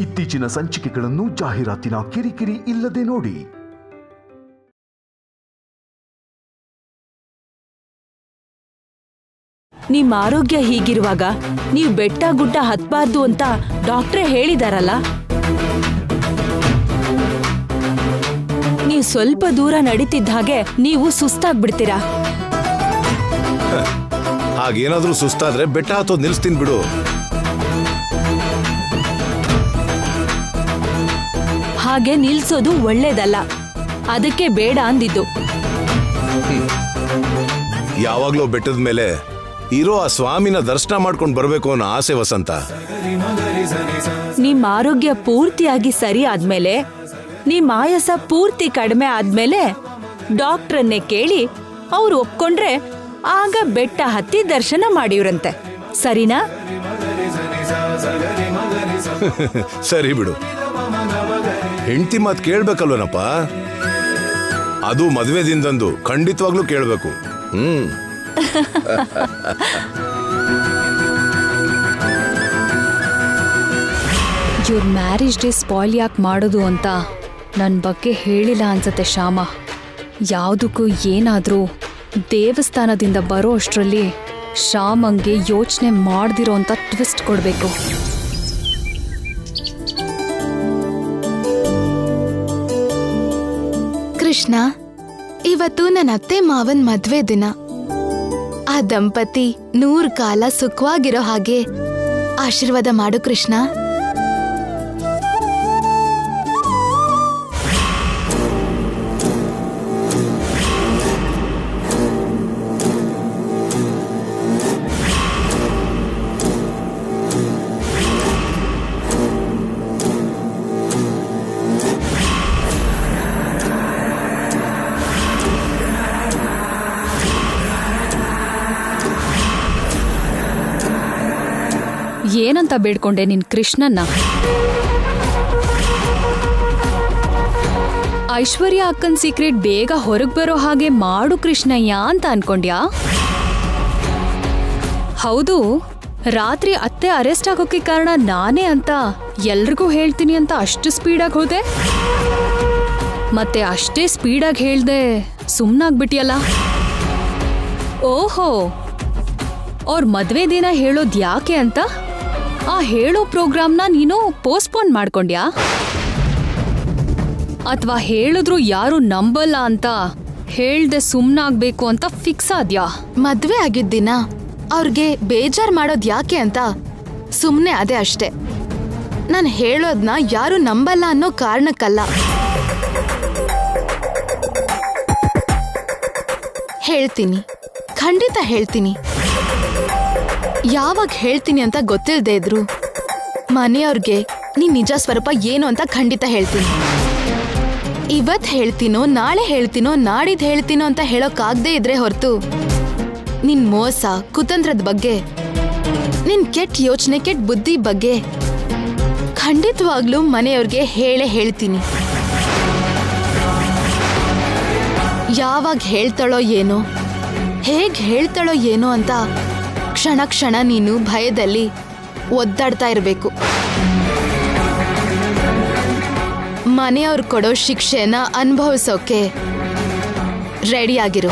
ಇತ್ತೀಚಿನ ಸಂಚಿಕೆಗಳನ್ನು ಜಾಹೀರಾತಿನ ಕಿರಿಕಿರಿ ಇಲ್ಲದೆ ನೋಡಿ. ನಿಮ್ಮ ಆರೋಗ್ಯ ಹೀಗಿರುವಾಗ ನೀವು ಬೆಟ್ಟ ಗುಡ್ಡ ಹತ್ಬಾರ್ದು ಅಂತ ಡಾಕ್ಟ್ರೇ ಹೇಳಿದಾರಲ್ಲ. ನೀವು ಸ್ವಲ್ಪ ದೂರ ನಡೀತಿದ್ದ ಹಾಗೆ ನೀವು ಸುಸ್ತಾಗ್ಬಿಡ್ತೀರಾ. ಹಾಗೇನಾದ್ರೂ ಸುಸ್ತಾದ್ರೆ ಬೆಟ್ಟ ಹತ್ತೋದು ನಿಲ್ಸ್ತೀನಿ ಬಿಡು. ಹಾಗೆ ನಿಲ್ಸೋದು ಒಳ್ಳೇದಲ್ಲ, ಅದಕ್ಕೆ ಬೇಡ ಅಂದಿದ್ದು. ಯಾವಾಗ್ಲೂ ಬೆಟ್ಟದ ಮೇಲೆ ಇರೋ ಆ ಸ್ವಾಮಿನ ದರ್ಶನ ಮಾಡ್ಕೊಂಡು ಬರ್ಬೇಕು ಅನ್ನೋ ಆಸೆ ವಸಂತ. ನಿಮ್ಮ ಆರೋಗ್ಯ ಪೂರ್ತಿಯಾಗಿ ಸರಿ ಆದ್ಮೇಲೆ, ನಿಮ್ಮ ಆಯಾಸ ಪೂರ್ತಿ ಕಡಿಮೆ ಆದ್ಮೇಲೆ ಡಾಕ್ಟ್ರನ್ನೇ ಕೇಳಿ ಅವ್ರು ಒಪ್ಕೊಂಡ್ರೆ ಆಗ ಬೆಟ್ಟ ಹತ್ತಿ ದರ್ಶನ ಮಾಡಿವ್ರಂತೆ. ಸರಿನಾ? ಸರಿ ಬಿಡು. ಹೆಂಡತಿ ಮಾತು ಕೇಳ್ಬೇಕಲ್ವನಪ್ಪ. ಅದು ಮದ್ವೆ ದಿನದಂದು ಖಂಡಿತವಾಗ್ಲೂ ಕೇಳ್ಬೇಕು. ಇವ್ರ ಮ್ಯಾರೇಜ್ ಡೇ ಸ್ಪಾಯ್ಲ್ ಯಾಕೆ ಮಾಡೋದು ಅಂತ ನನ್ನ ಬಗ್ಗೆ ಹೇಳಿಲ್ಲ ಅನ್ಸತ್ತೆ ಶ್ಯಾಮ. ಯಾವುದಕ್ಕೂ ಏನಾದರೂ ದೇವಸ್ಥಾನದಿಂದ ಬರೋ ಅಷ್ಟರಲ್ಲಿ ಶ್ಯಾಮಂಗೆ ಯೋಚನೆ ಮಾಡ್ದಿರೋ ಅಂತ ಟ್ವಿಸ್ಟ್ ಕೊಡಬೇಕು. ಕೃಷ್ಣ, ಇವತ್ತು ನನ್ನ ಅತ್ತೆ ಮಾವನ್ ಮದ್ವೆ ದಿನ. ಆ ದಂಪತಿ 100 ಕಾಲ ಸುಖವಾಗಿರೋ ಹಾಗೆ ಆಶೀರ್ವಾದ ಮಾಡು ಕೃಷ್ಣ. ಏನಂತ ಬೇಡ್ಕೊಂಡೆ ನಿನ್ ಕೃಷ್ಣನ್ನ? ಐಶ್ವರ್ಯ ಅಕ್ಕನ್ ಸೀಕ್ರೆಟ್ ಬೇಗ ಹೊರಗ್ ಬರೋ ಹಾಗೆ ಮಾಡು ಕೃಷ್ಣಯ್ಯ ಅಂತ ಅನ್ಕೊಂಡ್ಯಾ? ಹೌದು, ರಾತ್ರಿ ಅತ್ತೆ ಅರೆಸ್ಟ್ ಆಗೋಕೆ ಕಾರಣ ನಾನೇ ಅಂತ ಎಲ್ರಿಗೂ ಹೇಳ್ತೀನಿ ಅಂತ ಅಷ್ಟು ಸ್ಪೀಡಾಗಿ ಹೋದೆ. ಮತ್ತೆ ಅಷ್ಟೇ ಸ್ಪೀಡಾಗಿ ಹೇಳ್ದೆ ಸುಮ್ನಾಗ್ಬಿಟ್ಟಿಯಲ್ಲ. ಓಹೋ, ಅವ್ರ ಮದ್ವೆ ದಿನ ಹೇಳೋದ್ ಯಾಕೆ ಅಂತ ಆ ಹೇಳೋ ಪ್ರೋಗ್ರಾಮ್ನ ನೀನು ಪೋಸ್ಟ್ಪೋನ್ ಮಾಡ್ಕೊಂಡ್ಯಾ? ಅಥವಾ ಹೇಳಿದ್ರು ಯಾರು ನಂಬಲ್ಲ ಅಂತ ಹೇಳ್ದೆ ಸುಮ್ನಾಗ್ಬೇಕು ಅಂತ ಫಿಕ್ಸ್ ಆದ್ಯಾ? ಮದ್ವೆ ಆಗಿದ್ದಿನ ಅವ್ರಿಗೆ ಬೇಜಾರ್ ಮಾಡೋದ್ ಯಾಕೆ ಅಂತ ಸುಮ್ನೆ ಅದೇ ಅಷ್ಟೆ. ನಾನು ಹೇಳೋದ್ನ ಯಾರು ನಂಬಲ್ಲ ಅನ್ನೋ ಕಾರಣಕ್ಕಲ್ಲ. ಹೇಳ್ತೀನಿ, ಖಂಡಿತ ಹೇಳ್ತೀನಿ. ಯಾವಾಗ ಹೇಳ್ತೀನಿ ಅಂತ ಗೊತ್ತಿಲ್ಲದೆ ಇದ್ರು ಮನೆಯವ್ರಿಗೆ ನೀನ್ ನಿಜ ಸ್ವರೂಪ ಏನು ಅಂತ ಖಂಡಿತ ಹೇಳ್ತೀನಿ. ಇವತ್ ಹೇಳ್ತೀನೋ, ನಾಳೆ ಹೇಳ್ತೀನೋ, ನಾಡಿದ್ ಹೇಳ್ತೀನೋ ಅಂತ ಹೇಳೋಕ್ಕಾಗದೇ ಇದ್ರೆ ಹೊರತು ನಿನ್ ಮೋಸ ಕುತಂತ್ರದ ಬಗ್ಗೆ, ನಿನ್ ಕೆಟ್ಟ ಯೋಚನೆ, ಕೆಟ್ಟ ಬುದ್ಧಿ ಬಗ್ಗೆ ಖಂಡಿತವಾಗ್ಲೂ ಮನೆಯವ್ರಿಗೆ ಹೇಳ್ತೀನಿ. ಯಾವಾಗ ಹೇಳ್ತಾಳೋ ಏನೋ, ಹೇಗ್ ಹೇಳ್ತಾಳೋ ಏನೋ ಅಂತ ಕ್ಷಣ ಕ್ಷಣ ನೀನು ಭಯದಲ್ಲಿ ಒದ್ದಾಡ್ತಾ ಇರಬೇಕು. ಮನೆಯವ್ರು ಕೊಡೋ ಶಿಕ್ಷೆನ ಅನುಭವಿಸೋಕೆ ರೆಡಿಯಾಗಿರು.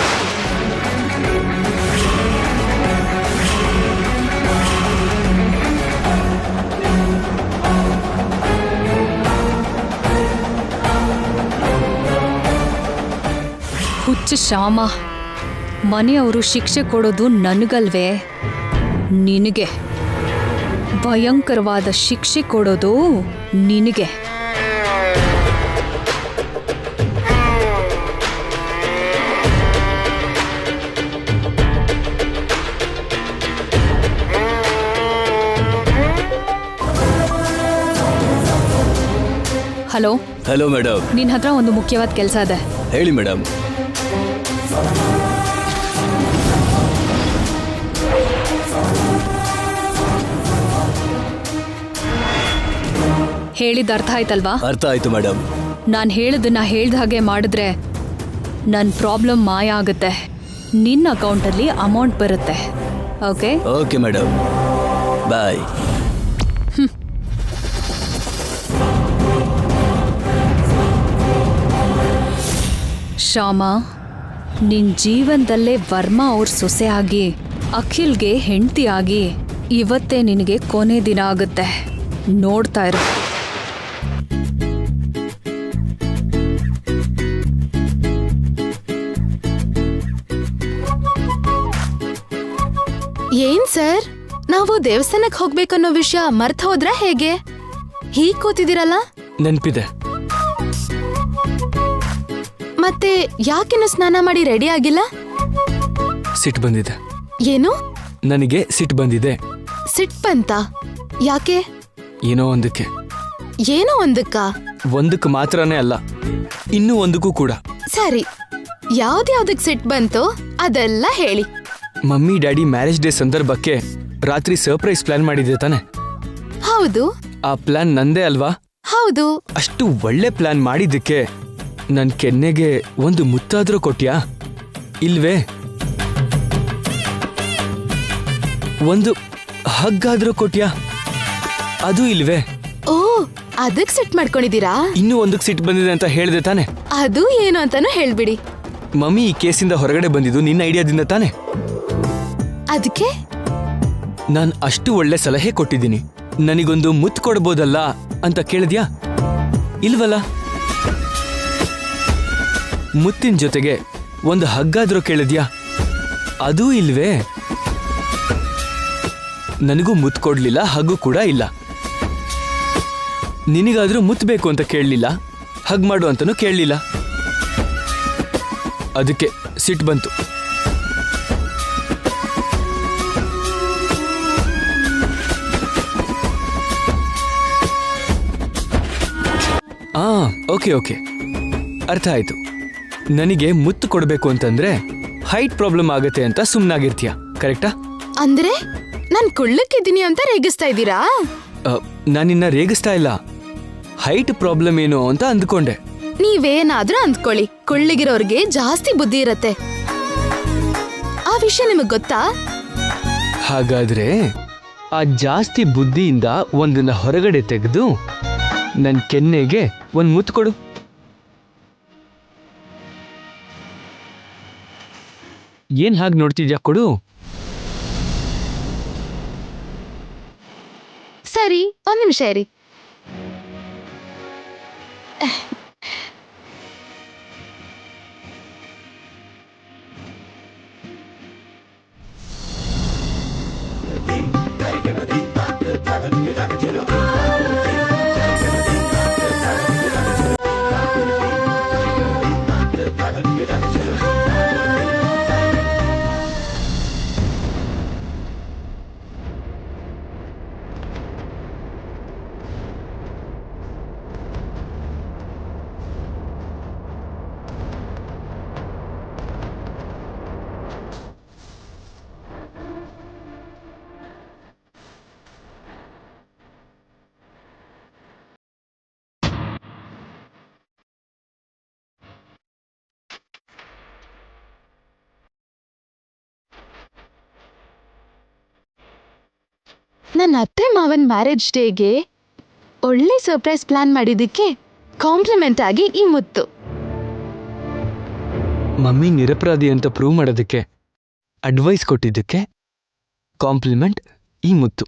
ಹುಚ್ಚ ಶ್ಯಾಮ, ಮನೆಯವರು ಶಿಕ್ಷೆ ಕೊಡೋದು ನನಗಲ್ವೇ, ನಿನಗೆ. ಭಯಂಕರವಾದ ಶಿಕ್ಷೆ ಕೊಡೋದು ನಿನಗೆ. ಹಲೋ. Hello madam. ನಿನ್ನ ಹತ್ರ ಒಂದು ಮುಖ್ಯವಾದ ಕೆಲಸ ಇದೆ. ಹೇಳಿ ಮೇಡಮ್. ಹೇಳಿದ ಅರ್ಥ ಆಯ್ತಲ್ವಾ? ಅರ್ಥ ಆಯ್ತು ಮೇಡಮ್. ನಾನು ಹೇಳಿದ್ದನ್ನ ಹೇಳ್ದ ಹಾಗೆ ಮಾಡಿದ್ರೆ ನನ್ನ ಪ್ರಾಬ್ಲಮ್ ಮಾಯ ಆಗುತ್ತೆ. ನಿನ್ನ ಅಕೌಂಟಲ್ಲಿ ಅಮೌಂಟ್ ಬರುತ್ತೆ. ಓಕೆ? ಓಕೆ ಮೇಡಮ್, ಬಾಯ್. ಶ್ಯಾಮ, ನಿನ್ ಜೀವನದಲ್ಲೇ ವರ್ಮಾ ಅವ್ರ ಸೊಸೆ ಆಗಿ ಅಖಿಲ್ಗೆ ಹೆಂಡತಿ ಆಗಿ ಇವತ್ತೇ ನಿನಗೆ ಕೊನೆ ದಿನ ಆಗುತ್ತೆ. ನೋಡ್ತಾ ಇರು. ಏನ್ ಸರ್, ನಾವು ದೇವಸ್ಥಾನಕ್ಕೆ ಹೋಗ್ಬೇಕನ್ನೋ ವಿಷಯ ಮರ್ತ ಹೋದ್ರ ಹೇಗೆ? ಹೀಗ್ ಕೂತಿದಿರಲ್ಲ? ನೆನ್ಪಿದೆ. ಮತ್ತೆ ಯಾಕಿನ್ನು ಸ್ನಾನ ಮಾಡಿ ರೆಡಿ ಆಗಿಲ್ಲ? ಸಿಟ್ಟು ಬಂದಿದೆ. ಏನು? ನನಗೆ ಸಿಟ್ಟು ಬಂದಿದೆ. ಸಿಟ್ ಬಂತ? ಯಾಕೆ? ಏನೋ ಒಂದಕ್ಕೆ. ಏನೋ ಒಂದಕ್ಕ? ಒಂದಕ್ಕೆ ಮಾತ್ರನೇ ಅಲ್ಲ, ಇನ್ನೂ ಒಂದಕ್ಕೂ ಕೂಡ. ಸರಿ, ಯಾವ್ದ್ಯಾವ್ದಕ್ ಸಿಟ್ ಬಂತೋ ಅದೆಲ್ಲ ಹೇಳಿ. ಮಮ್ಮಿ ಡ್ಯಾಡಿ ಮ್ಯಾರೇಜ್ ಡೇ ಸಂದರ್ಭಕ್ಕೆ ರಾತ್ರಿ ಸರ್ಪ್ರೈಸ್ ಪ್ಲಾನ್ ಮಾಡಿದ್ದೆ ತಾನೆ? ಹೌದು. ಆ ಪ್ಲಾನ್ ನಂದೇ ಅಲ್ವಾ? ಹೌದು. ಅಷ್ಟು ಒಳ್ಳೆ ಪ್ಲಾನ್ ಮಾಡಿದ್ದಕ್ಕೆ ನನ್ ಕೆನ್ನೆಗೆ ಒಂದು ಮುತ್ತಾದ್ರೂ ಕೊಟ್ಯಾ? ಇಲ್ವೇ? ಒಂದು ಹಗ್ಗಾದ್ರೂ ಕೊಟ್ಯಾ? ಅದು ಇಲ್ವೇ? ಓ, ಅದಕ್ ಸಿಟ್ ಮಾಡ್ಕೊಂಡಿದೀರಾ? ಇನ್ನೂ ಒಂದಕ್ಕೆ ಸಿಟ್ಟು ಬಂದಿದೆ ಅಂತ ಹೇಳ್ದೆ ತಾನೆ? ಅದು ಏನು ಅಂತಾನು ಹೇಳ್ಬಿಡಿ. ಮಮ್ಮಿ ಈ ಕೇಸಿಂದ ಹೊರಗಡೆ ಬಂದಿದ್ದು ನಿನ್ನ ಐಡಿಯಾದಿಂದ ತಾನೆ? ಅದಕ್ಕೆ ನಾನ್ ಅಷ್ಟು ಒಳ್ಳೆ ಸಲಹೆ ಕೊಟ್ಟಿದ್ದೀನಿ, ನನಗೊಂದು ಮುತ್ತು ಕೊಡ್ಬೋದಲ್ಲ ಅಂತ ಕೇಳಿದ್ಯಾ? ಇಲ್ವಲ್ಲ. ಮುತ್ತಿನ ಜೊತೆಗೆ ಒಂದು ಹಗ್ಗಾದ್ರೂ ಕೇಳಿದ್ಯಾ? ಅದೂ ಇಲ್ವೇ? ನನಗೂ ಮುತ್ತು ಕೊಡ್ಲಿಲ್ಲ, ಹಗ್ಗು ಕೂಡ ಇಲ್ಲ. ನಿನಗಾದ್ರೂ ಮುತ್ತು ಬೇಕು ಅಂತ ಕೇಳಲಿಲ್ಲ, ಹಗ್ ಮಾಡು ಅಂತನೂ ಕೇಳಲಿಲ್ಲ. ಅದಕ್ಕೆ ಸಿಟ್ಟು ಬಂತು. ಓಕೆ ಓಕೆ, ಅರ್ಥ ಆಯ್ತು. ನನಗೆ ಮುತ್ತು ಕೊಡಬೇಕು ಅಂತಂದ್ರೆ ಹೈಟ್ ಪ್ರಾಬ್ಲಮ್ ಆಗತ್ತೆ ಅಂತ ಸುಮ್ಮನಾಗಿರ್ತೀಯ, ಕರೆಕ್ಟಾ? ಅಂದ್ರೆ ನಾನ್ ಕುಳ್ಳಕ್ಕಿದ್ದೀನಿ ಅಂತ ರೇಗಿಸ್ತಾ ಇದ್ದೀರಾ? ನಾನಿನ್ನ ರೇಗಿಸ್ತಾ ಇಲ್ಲ, ಹೈಟ್ ಪ್ರಾಬ್ಲಮ್ ಏನು ಅಂತ ಅಂದ್ಕೊಂಡೆ. ನೀವೇನಾದ್ರೂ ಅಂದ್ಕೊಳ್ಳಿ, ಕುಳ್ಳಿಗಿರೋರ್ಗೆ ಜಾಸ್ತಿ ಬುದ್ಧಿ ಇರತ್ತೆ. ಆ ವಿಷಯ ನಿಮಗ್ ಗೊತ್ತಾ? ಹಾಗಾದ್ರೆ ಆ ಜಾಸ್ತಿ ಬುದ್ಧಿಯಿಂದ ಒಂದನ್ನ ಹೊರಗಡೆ ತೆಗೆದು ನನ್ ಕೆನ್ನೆಗೆ ಒಂದ್ ಮುತ್ತು ಕೊಡು. ಏನ್ ಹಾಗೆ ನೋಡ್ತಿದ್ಯಾ? ಕೊಡು. ಸರಿ, ಒಂದ್ ನಿಮಿಷ ಇರಿ. ನನ್ನ ಅತ್ತೆ ಮಾವನ್ ಮ್ಯಾರೇಜ್ ಡೇಗೆ ಒಳ್ಳೆ ಸರ್ಪ್ರೈಸ್ ಪ್ಲಾನ್ ಮಾಡಿದ್ದಕ್ಕೆ ಕಾಂಪ್ಲಿಮೆಂಟ್ ಆಗಿ ಈ ಮುತ್ತು. ಮಮ್ಮಿ ನಿರಪರಾಧಿ ಅಂತ ಪ್ರೂವ್ ಮಾಡೋದಕ್ಕೆ ಅಡ್ವೈಸ್ ಕೊಟ್ಟಿದ್ದಕ್ಕೆ ಕಾಂಪ್ಲಿಮೆಂಟ್ ಈ ಮುತ್ತು.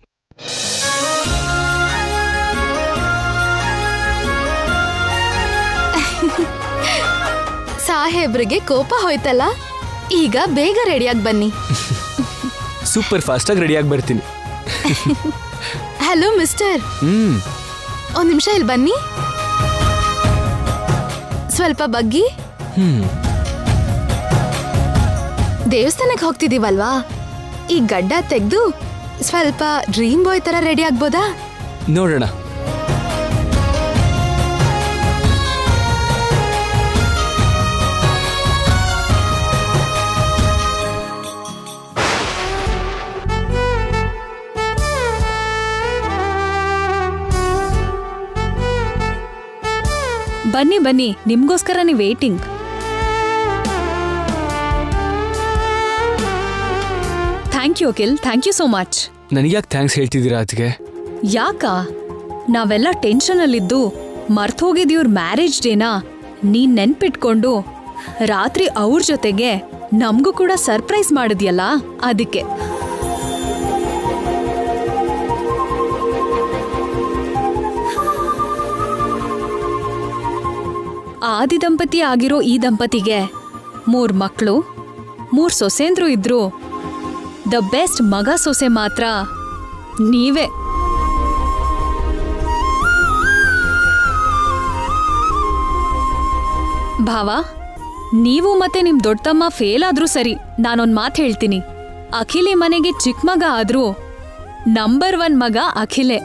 ಸಾಹೇಬ್ರಿಗೆ ಕೋಪ ಹೋಯ್ತಲ್ಲ, ಈಗ ಬೇಗ ರೆಡಿಯಾಗಿ ಬನ್ನಿ. ಸೂಪರ್ ಫಾಸ್ಟಾಗಿ ರೆಡಿಯಾಗಿ ಬರ್ತೀನಿ. ಹಲೋ ಮಿಸ್ಟರ್, ಒಂದ್ ನಿಮಿಷ ಇಲ್ಲಿ ಬನ್ನಿ. ಸ್ವಲ್ಪ ಬಗ್ಗಿ. ದೇವಸ್ಥಾನಕ್ಕೆ ಹೋಗ್ತಿದೀವಲ್ವಾ, ಈ ಗಡ್ಡ ತೆಗ್ದು ಸ್ವಲ್ಪ ಡ್ರೀಮ್ ಬಾಯ್ ತರ ರೆಡಿ ಆಗ್ಬೋದಾ? ನೋಡೋಣ. ಬನ್ನಿ ಬನ್ನಿ, ನಿಮ್ಗೋಸ್ಕರನೇ waiting. Thank you Akhil, thank you so much. ನನಗ್ಯಾಕೆ ಥ್ಯಾಂಕ್ಸ್ ಹೇಳ್ತಿದ್ದೀರಾ ಅದಕ್ಕೆ? ಯಾಕ? ನಾವೆಲ್ಲ ಟೆನ್ಷನಲ್ಲಿದ್ದು ಮರ್ತೋಗಿದ್ ಇವ್ರ ಮ್ಯಾರೇಜ್ ಡೇನ ನೀನ್ ನೆನ್ಪಿಟ್ಕೊಂಡು ರಾತ್ರಿ ಅವ್ರ ಜೊತೆಗೆ ನಮ್ಗೂ ಕೂಡ ಸರ್ಪ್ರೈಸ್ ಮಾಡಿದ್ಯಲ್ಲ ಅದಕ್ಕೆ. ಆದಿ ದಂಪತಿ ಆಗಿರೋ ಈ ದಂಪತಿಗೆ 3 ಮಕ್ಕಳು 3 ಸೊಸೆಂದ್ರು ಇದ್ರು. ದ ಬೆಸ್ಟ್ ಮಗ ಸೊಸೆ ಮಾತ್ರ ನೀವೇ. ಭಾವ, ನೀವು ಮತ್ತೆ ನಿಮ್ ದೊಡ್ಡಮ್ಮ ಫೇಲ್ ಆದ್ರೂ ಸರಿ, ನಾನೊಂದ್ ಮಾತು ಹೇಳ್ತೀನಿ. ಅಖಿಲೆ ಮನೆಗೆ ಚಿಕ್ಕ ಮಗ ಆದ್ರೂ ನಂಬರ್ 1 ಮಗ ಅಖಿಲೆ.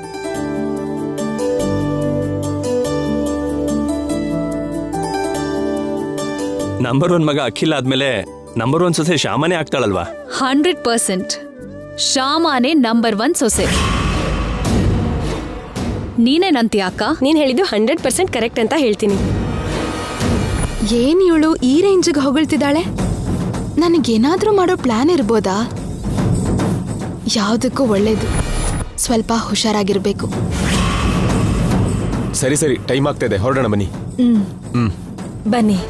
ನಂಬರ್ 1 ಮಗ ಅಖಿಲ್ ಆದ್ಮೇಲೆ ನಂಬರ್ 1 ಸೊಸೆ ಶ್ಯಾಮನೇ ಆಗ್ತಾಳಲ್ವಾ? 100% ಶ್ಯಾಮಾನೇ ನಂಬರ್ 1 ಸೊಸೆ. ನೀನೇನಂತೀಯ ಅಕ್ಕ? ನೀನ್ ಹೇಳಿದ್ದು 100% ಕರೆಕ್ಟ್ ಅಂತ ಹೇಳ್ತೀನಿ. ಏನ್ ಇವಳು ಈ ರೇಂಜ್ಗೆ ಹೊಗಳ್ತಿದ್ದಾಳೆ? ನನಗೇನಾದ್ರೂ ಮಾಡೋ ಪ್ಲಾನ್ ಇರ್ಬೋದಾ? ಯಾವುದಕ್ಕೂ ಒಳ್ಳೇದು, ಸ್ವಲ್ಪ ಹುಷಾರಾಗಿರ್ಬೇಕು. ಸರಿ ಸರಿ, ಟೈಮ್ ಆಗ್ತಾ ಇದೆ, ಹೊರಡೋಣ ಬನ್ನಿ. ಬನ್ನಿ.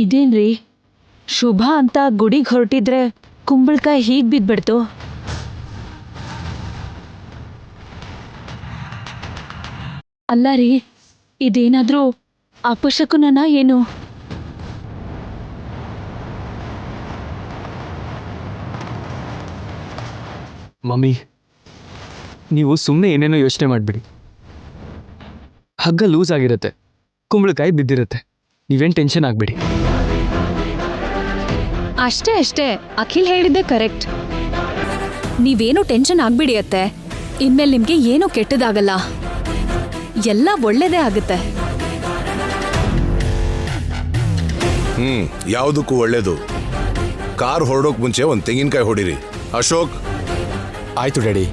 ಇದೇನ್ರಿ, ಶುಭ ಅಂತ ಗುಡಿಗೆ ಹೊರಟಿದ್ರೆ ಕುಂಬಳಕಾಯಿ ಹೀಗ್ ಬಿದ್ಬಿಡ್ತು. ಅಲ್ಲ ರೀ, ಇದೇನಾದ್ರೂ ಅಪಶಕುನನ ಏನು? ಮಮ್ಮಿ, ನೀವು ಸುಮ್ಮನೆ ಏನೇನೋ ಯೋಚನೆ ಮಾಡಿಬಿಡಿ. ಹಗ್ಗ ಲೂಸ್ ಆಗಿರುತ್ತೆ, ಕುಂಬಳಕಾಯಿ ಬಿದ್ದಿರುತ್ತೆ, ನೀವೇನು ಟೆನ್ಷನ್ ಆಗಬೇಡಿ. ಅಷ್ಟೇ ಅಷ್ಟೇ, ಅಖಿಲ್ ಹೇಳಿದ್ದೆ ಕರೆಕ್ಟ್. ನೀವೇನು ಟೆನ್ಷನ್ ಆಗ್ಬಿಡಿ ಅತ್ತೆ. ಇನ್ಮೇಲೆ ನಿಮ್ಗೆ ಏನೂ ಕೆಟ್ಟದಾಗಲ್ಲ, ಎಲ್ಲ ಒಳ್ಳೇದೇ ಆಗುತ್ತೆ. ಯಾವುದಕ್ಕೂ ಒಳ್ಳೇದು. ಕಾರ್ ಹೊರಡೋಕ್ ಮುಂಚೆ ಒಂದು ತೆಂಗಿನಕಾಯಿ ಹೊಡಿರಿ. ಅಶೋಕ್. ಆಯ್ತು ಡ್ಯಾಡಿ.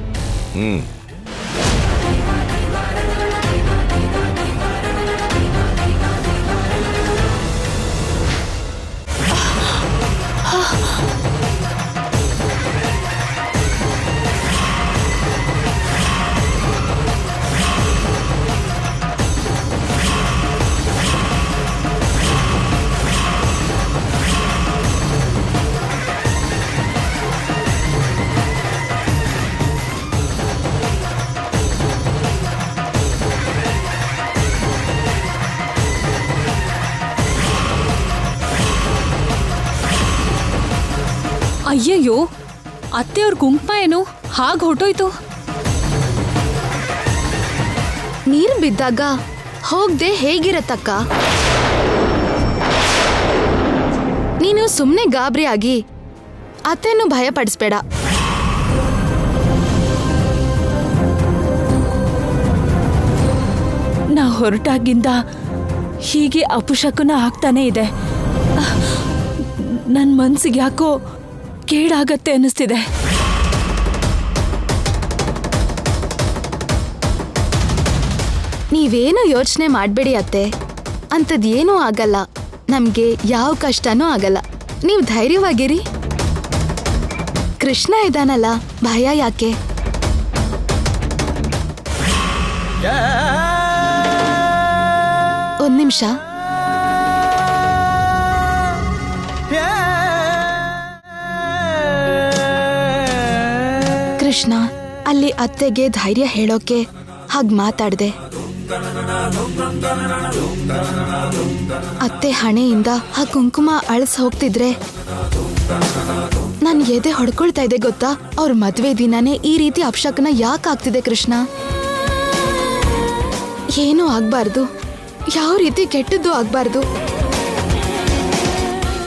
ಅಯ್ಯಯ್ಯೋ, ಅತ್ತೆಯವ್ರ ಕುಂಕುಮ ಏನು ಹಾಗೆ ಹೊಟ್ಟೋಯ್ತು? ನೀರು ಬಿದ್ದಾಗ ಹೋಗ್ದೆ ಹೇಗಿರತ್ತಕ್ಕ? ನೀನು ಸುಮ್ಮನೆ ಗಾಬರಿ ಆಗಿ ಅತ್ತೆಯನ್ನು ಭಯಪಡಿಸ್ಬೇಡ. ನಾ ಹೊರಟಾಗಿಂದ ಹೀಗೆ ಅಪಶಕುನ ಆಗ್ತಾನೆ ಇದೆ. ನನ್ನ ಮನ್ಸಿಗೆ ಯಾಕೋ ಕೇಡಾಗತ್ತೆ ಅನ್ನಿಸ್ತಿದೆ. ನೀವೇನು ಯೋಚನೆ ಮಾಡಬೇಡಿ ಅತ್ತೆ, ಅಂಥದ್ದೇನೂ ಆಗಲ್ಲ. ನಮಗೆ ಯಾವ ಕಷ್ಟನೂ ಆಗಲ್ಲ, ನೀವು ಧೈರ್ಯವಾಗಿರಿ. ಕೃಷ್ಣ ಇದ್ದಾನಲ್ಲ, ಭಯ ಯಾಕೆ? ಒಂದು ನಿಮಿಷ. ಕೃಷ್ಣ, ಅಲ್ಲಿ ಅತ್ತೆಗೆ ಧೈರ್ಯ ಹೇಳೋಕೆ ಹಾಗೆ ಮಾತಾಡ್ದೆ. ಅತ್ತೆ ಹಣೆಯಿಂದ ಆ ಕುಂಕುಮ ಅಳಿಸ್ ಹೋಗ್ತಿದ್ರೆ ನನ್ ಎದೆ ಹೊಡ್ಕೊಳ್ತಾ ಇದೆ ಗೊತ್ತಾ? ಅವ್ರ ಮದ್ವೆ ದಿನನೇ ಈ ರೀತಿ ಅಪಶಕನ ಯಾಕೆ ಆಗ್ತಿದೆ ಕೃಷ್ಣ? ಏನೂ ಆಗ್ಬಾರ್ದು, ಯಾವ ರೀತಿ ಕೆಟ್ಟದ್ದು ಆಗ್ಬಾರ್ದು.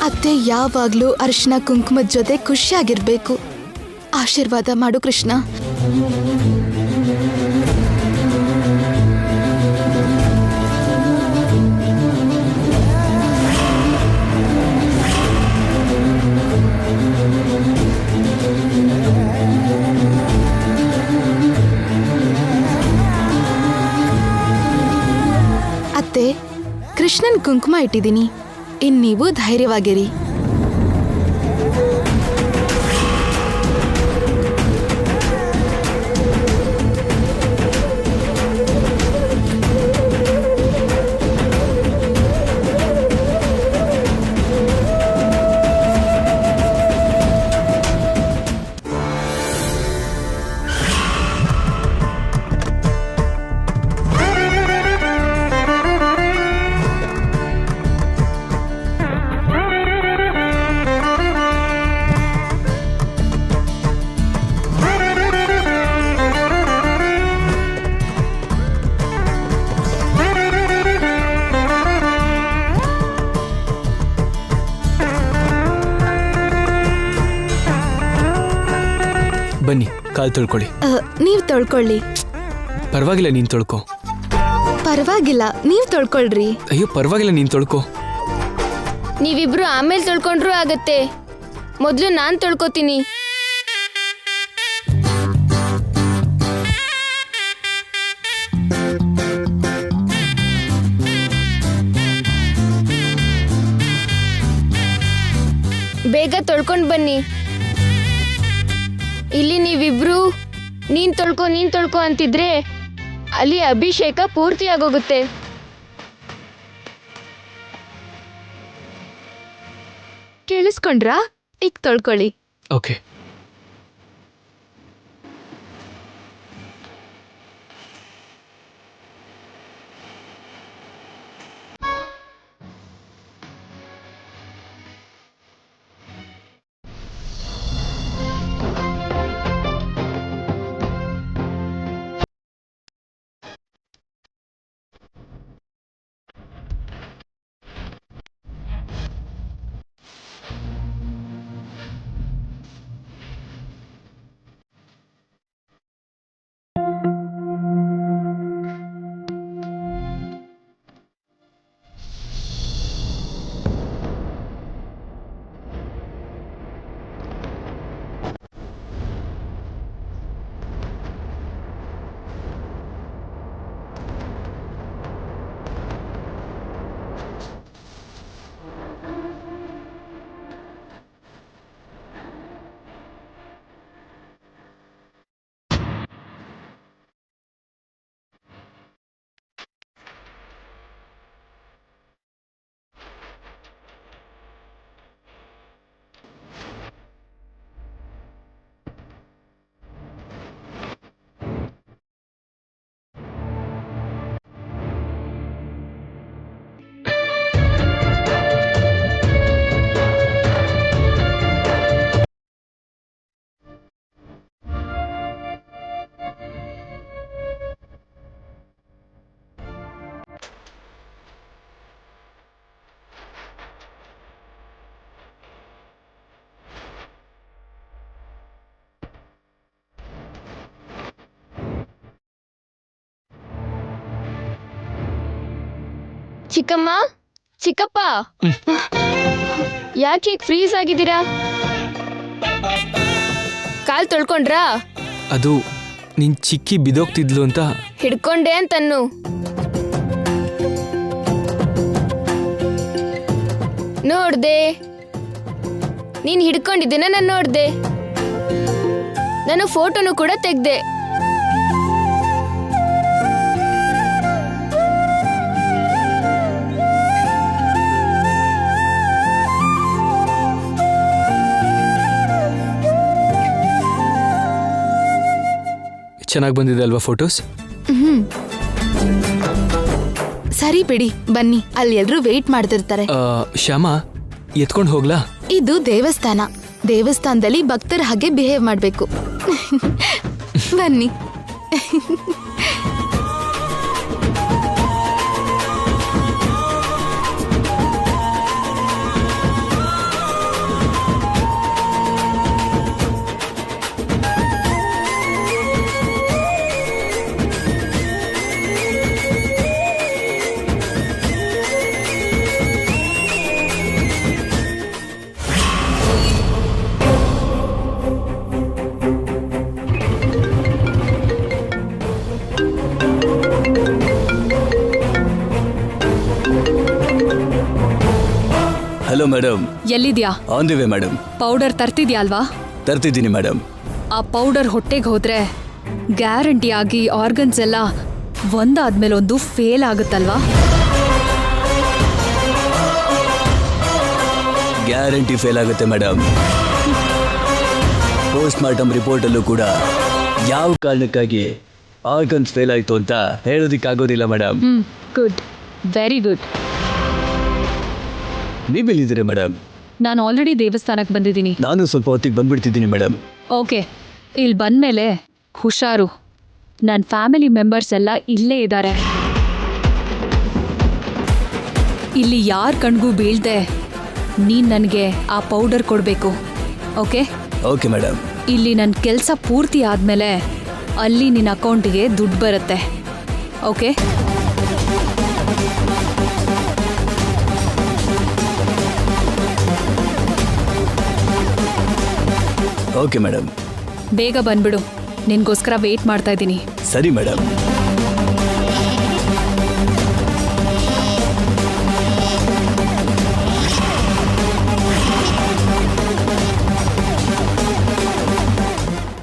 ಅತ್ತೆ ಯಾವಾಗ್ಲೂ ಅರಿಶಿನ ಕುಂಕುಮದ ಜೊತೆ ಖುಷಿಯಾಗಿರ್ಬೇಕು. ಆಶೀರ್ವಾದ ಮಾಡು ಕೃಷ್ಣ. ಅತ್ತೆ, ಕೃಷ್ಣನ್ ಕುಂಕುಮ ಇಟ್ಟಿದ್ದೀನಿ. ಇನ್ ನೀವು ಧೈರ್ಯವಾಗಿರಿ. ಬನ್ನಿ, ಕಾಲು ತೊಳ್ಕೊಳ್ಳಿ. ನೀವ್ ತೊಳ್ಕೊಳ್ಳಿ. ಪರವಾಗಿಲ್ಲ, ನೀನ್ ತೊಳ್ಕೊ. ಪರವಾಗಿಲ್ಲ, ನೀವ್ ತೊಳ್ಕೊಳ್ರಿ. ಅಯ್ಯೋ ಪರವಾಗಿಲ್ಲ, ನೀನ್ ತೊಳ್ಕೊ. ನೀವಿಬ್ರು ಆಮೇಲೆ ತೊಳ್ಕೊಂಡ್ರೂ ಆಗತ್ತೆ, ಮೊದಲು ನಾನು ತೊಳ್ಕೊತೀನಿ. ಬೇಗ ತೊಳ್ಕೊಂಡು ಬನ್ನಿ. ಇಲ್ಲಿ ನೀವಿಬ್ರು ನೀನ್ ತೊಳ್ಕೊ ಅಂತಿದ್ರೆ ಅಲ್ಲಿ ಅಭಿಷೇಕ ಪೂರ್ತಿ ಆಗೋಗುತ್ತೆ. ಕೇಳಿಸ್ಕೊಂಡ್ರಾ? ಈಗ ತೊಳ್ಕೊಳ್ಳಿ. ಓಕೆ. ಚಿಕ್ಕಮ್ಮ, ಚಿಕ್ಕಪ್ಪ, ಯಾಕೆ ಫ್ರೀಸ್ ಆಗಿದ್ದೀರಾ? ಕಾಲ್ ತೊಳ್ಕೊಂಡ್ರಾ? ಅದು ನಿನ್ ಚಿಕ್ಕಿ ಬಿದೋಗ್ತಿದ್ಲು ಅಂತ ಹಿಡ್ಕೊಂಡೆ ಅಂತನ್ನು. ನೋಡ್ದೆ, ನೀನ್ ಹಿಡ್ಕೊಂಡಿದ್ದೀನ ನಾನು ನೋಡ್ದೆ. ನಾನು ಫೋಟೋನು ಕೂಡ ತೆಗ್ದೆ. ಚೆನ್ನಾಗಿ ಬಂದಿದೆ ಅಲ್ವಾ ಫೋಟೋಸ್? ಸರಿ ಬಿಡಿ, ಬನ್ನಿ, ಅಲ್ಲಿ ಎಲ್ರು ವೇಟ್ ಮಾಡ್ತಿರ್ತಾರೆ. ಶ್ಯಾಮ, ಎತ್ಕೊಂಡು ಹೋಗ್ಲಾ? ಇದು ದೇವಸ್ಥಾನ. ದೇವಸ್ಥಾನದಲ್ಲಿ ಭಕ್ತರ ಹಾಗೆ ಬಿಹೇವ್ ಮಾಡ್ಬೇಕು. ಬನ್ನಿ. Hello madam. ಎಲ್ಲಿದ್ಯಾ? On the way madam. Powder ತರ್ತಿದ್ಯಾ ಅಲ್ವಾ? ತರ್ತಿದ್ದೀನಿ ಮೇಡಮ್. ಆ ಪೌಡರ್ ಹೊಟ್ಟೆಗೆ ಹೋದ್ರೆ ಗ್ಯಾರಂಟಿ ಆಗಿ ಆರ್ಗನ್ಸ್ ಎಲ್ಲ ಒಂದಾದ್ಮೇಲೆ ಒಂದು ಫೇಲ್ ಆಗುತ್ತಲ್ವಾ? ಗ್ಯಾರಂಟಿ ಫೇಲ್ ಆಗುತ್ತೆ ಮೇಡಮ್. ಪೋಸ್ಟ್ ಮಾರ್ಟಮ್ ರಿಪೋರ್ಟಲ್ಲೂ ಕೂಡ ಯಾವ ಕಾರಣಕ್ಕಾಗಿ ಆರ್ಗನ್ಸ್ ಫೇಲ್ ಆಯಿತು ಅಂತ ಹೇಳೋದಕ್ಕಾಗೋದಿಲ್ಲ ಮೇಡಮ್. Good, very good. ನೀವೆಲ್ಲಿದ್ದೀರಿ ಮೇಡಮ್? ನಾನು ಆಲ್ರೆಡಿ ದೇವಸ್ಥಾನಕ್ಕೆ ಬಂದಿದ್ದೀನಿ. ನಾನು ಸ್ವಲ್ಪ ಹೊತ್ತಿಗೆ ಬಂದ್ಬಿಡ್ತಿದ್ದೀನಿ ಮೇಡಮ್. ಓಕೆ, ಇಲ್ಲಿ ಬಂದಮೇಲೆ ಹುಷಾರು. ನನ್ನ ಫ್ಯಾಮಿಲಿ ಮೆಂಬರ್ಸ್ ಎಲ್ಲ ಇಲ್ಲೇ ಇದ್ದಾರೆ. ಇಲ್ಲಿ ಯಾರ ಕಣ್ಗೂ ಬೀಳ್ದೆ ನೀನು ನನಗೆ ಆ ಪೌಡರ್ ಕೊಡಬೇಕು. ಓಕೆ? Okay madam. ಇಲ್ಲಿ ನನ್ನ ಕೆಲಸ ಪೂರ್ತಿ ಆದಮೇಲೆ ಅಲ್ಲಿ ನಿನ್ನ ಅಕೌಂಟಿಗೆ ದುಡ್ಡು ಬರುತ್ತೆ. ಓಕೆ? Okay madam. ಬೇಗ ಬಂದ್ಬಿಡು, ನಿನಗೋಸ್ಕರ ವೇಟ್ ಮಾಡ್ತಾ ಇದ್ದೀನಿ. ಸರಿ ಮೇಡಮ್.